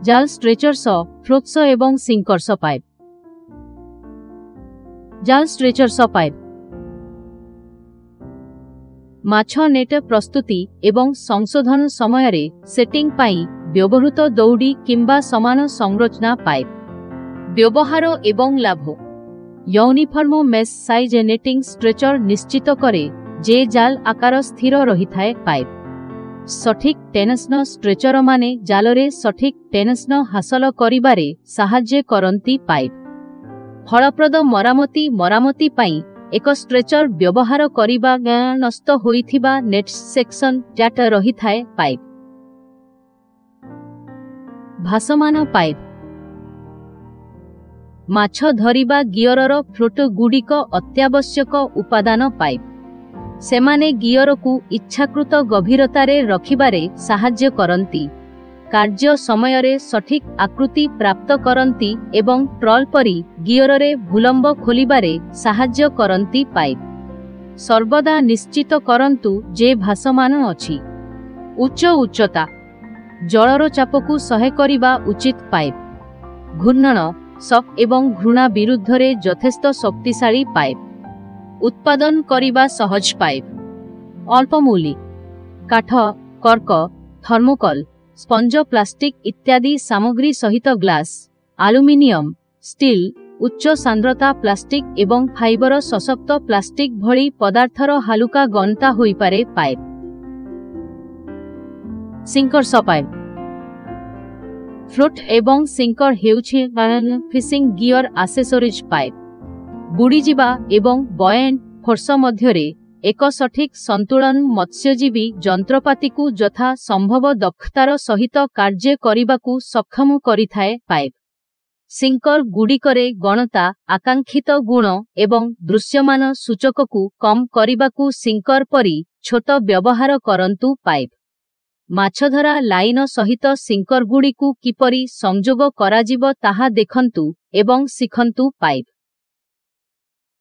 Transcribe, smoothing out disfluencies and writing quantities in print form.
ଜାଲ ଷ୍ଟ୍ରେଚର ସହ ଫ୍ଲୋଟ୍ ସହ ଏବଂ ସିଙ୍କର ସହ ପାଇପ୍। ଜାଲ ଷ୍ଟ୍ରେଚର ସହ ପାଇପ୍ ମାଛ ନେଟ୍ ପ୍ରସ୍ତୁତି ଏବଂ ସଂଶୋଧନ ସମୟରେ ସେଟିଂ ପାଇଁ ବ୍ୟବହୃତ ଦଉଡ଼ି କିମ୍ବା ସମାନ ସଂରଚନା ପାଇପ୍। ବ୍ୟବହାର ଏବଂ ଲାଭ uniform mess size netting stretcher ନିଶ୍ଚିତ କରେ ଯେ ଜାଲ ଆକାର ସ୍ଥିର ରହିଥାଏ। ପାଇପ୍ ସଠିକ୍ ଟେନସନ ଷ୍ଟ୍ରେଚରମାନେ ଜାଲରେ ସଠିକ୍ ଟେନସନ ହାସଲ କରିବାରେ ସାହାଯ୍ୟ କରନ୍ତି। ପାଇପ୍ ଫଳପ୍ରଦ ମରାମତି ପାଇଁ ଏକ ଷ୍ଟ୍ରେଚର ବ୍ୟବହାର କରିବା ନଷ୍ଟ ହୋଇଥିବା ନେଟ୍ ସେକ୍ସନ ଜାଟ ରହିଥାଏ। ପାଇପ୍ ଭାସମାନ ପାଇପ୍ ମାଛ ଧରିବା ଗିଅରର ଫ୍ଲୋଟ୍ ଗୁଡ଼ିକ ଅତ୍ୟାବଶ୍ୟକ ଉପାଦାନ। ପାଇପ୍ ସେମାନେ ଗିଅରକୁ ଇଚ୍ଛାକୃତ ଗଭୀରତାରେ ରଖିବାରେ ସାହାଯ୍ୟ କରନ୍ତି, କାର୍ଯ୍ୟ ସମୟରେ ସଠିକ୍ ଆକୃତି ପ୍ରାପ୍ତ କରନ୍ତି ଏବଂ ଟ୍ରଲ୍ ପରି ଗିଅରରେ ଭୂଲମ୍ବ ଖୋଲିବାରେ ସାହାଯ୍ୟ କରନ୍ତି। ପାଇପ୍ ସର୍ବଦା ନିଶ୍ଚିତ କରନ୍ତୁ ଯେ ଭାସମାନ ଅଛି। ଉଚ୍ଚତା ଜଳର ଚାପକୁ ସହ୍ୟ କରିବା ଉଚିତ। ପାଇପ୍ ଘୂର୍ଣ୍ଣନ ସକ୍ ଏବଂ ଘୃଣା ବିରୁଦ୍ଧରେ ଯଥେଷ୍ଟ ଶକ୍ତିଶାଳୀ। ପାଇପ୍ ଉତ୍ପାଦନ କରିବା ସହଜ। ପାଇପ୍ ଅଳ୍ପ ମୂଲ୍ୟ କାଠ, କର୍କ, ଥର୍ମୋକଲ୍, ସ୍ପଞ୍ଜ, ପ୍ଲାଷ୍ଟିକ ଇତ୍ୟାଦି ସାମଗ୍ରୀ ସହିତ ଗ୍ଲାସ୍, ଆଲୁମିନିୟମ, ଷ୍ଟିଲ୍, ଉଚ୍ଚ ସାନ୍ଦ୍ରତା ପ୍ଲାଷ୍ଟିକ ଏବଂ ଫାଇବର ସଶକ୍ତ ପ୍ଲାଷ୍ଟିକ ଭଳି ପଦାର୍ଥର ହାଲୁକା ଗନ୍ତା ହୋଇପାରେ। ପାଇପ୍ ସିଙ୍କର ସହ ପାଇପ୍ ଫ୍ଲୋଟ୍ ଏବଂ ସିଙ୍କର ହେଉଛି ଫିସିଂ ଗିଅର ଆସେସରିଜ୍। ପାଇପ୍ ବୁଡ଼ିଯିବା ଏବଂ ବଏଣ୍ଟ ଫୋର୍ସ ମଧ୍ୟରେ ଏକ ସଠିକ୍ ସନ୍ତୁଳନ ମତ୍ସ୍ୟଜୀବୀ ଯନ୍ତ୍ରପାତିକୁ ଯଥା ସମ୍ଭବ ଦକ୍ଷତାର ସହିତ କାର୍ଯ୍ୟ କରିବାକୁ ସକ୍ଷମ କରିଥାଏ। ପାଇପ୍ ସିଙ୍କର ଗୁଡ଼ିକରେ ଗଣତା, ଆକାଂକ୍ଷିତ ଗୁଣ ଏବଂ ଦୃଶ୍ୟମାନ ସୂଚକକୁ କମ୍ କରିବାକୁ ସିଙ୍କର ପରି ଛୋଟ ବ୍ୟବହାର କରନ୍ତୁ। ପାଇପ୍ ମାଛଧରା ଲାଇନ ସହିତ ସିଙ୍କରଗୁଡ଼ିକୁ କିପରି ସଂଯୋଗ କରାଯିବ ତାହା ଦେଖନ୍ତୁ ଏବଂ ଶିଖନ୍ତୁ। ପାଇପ୍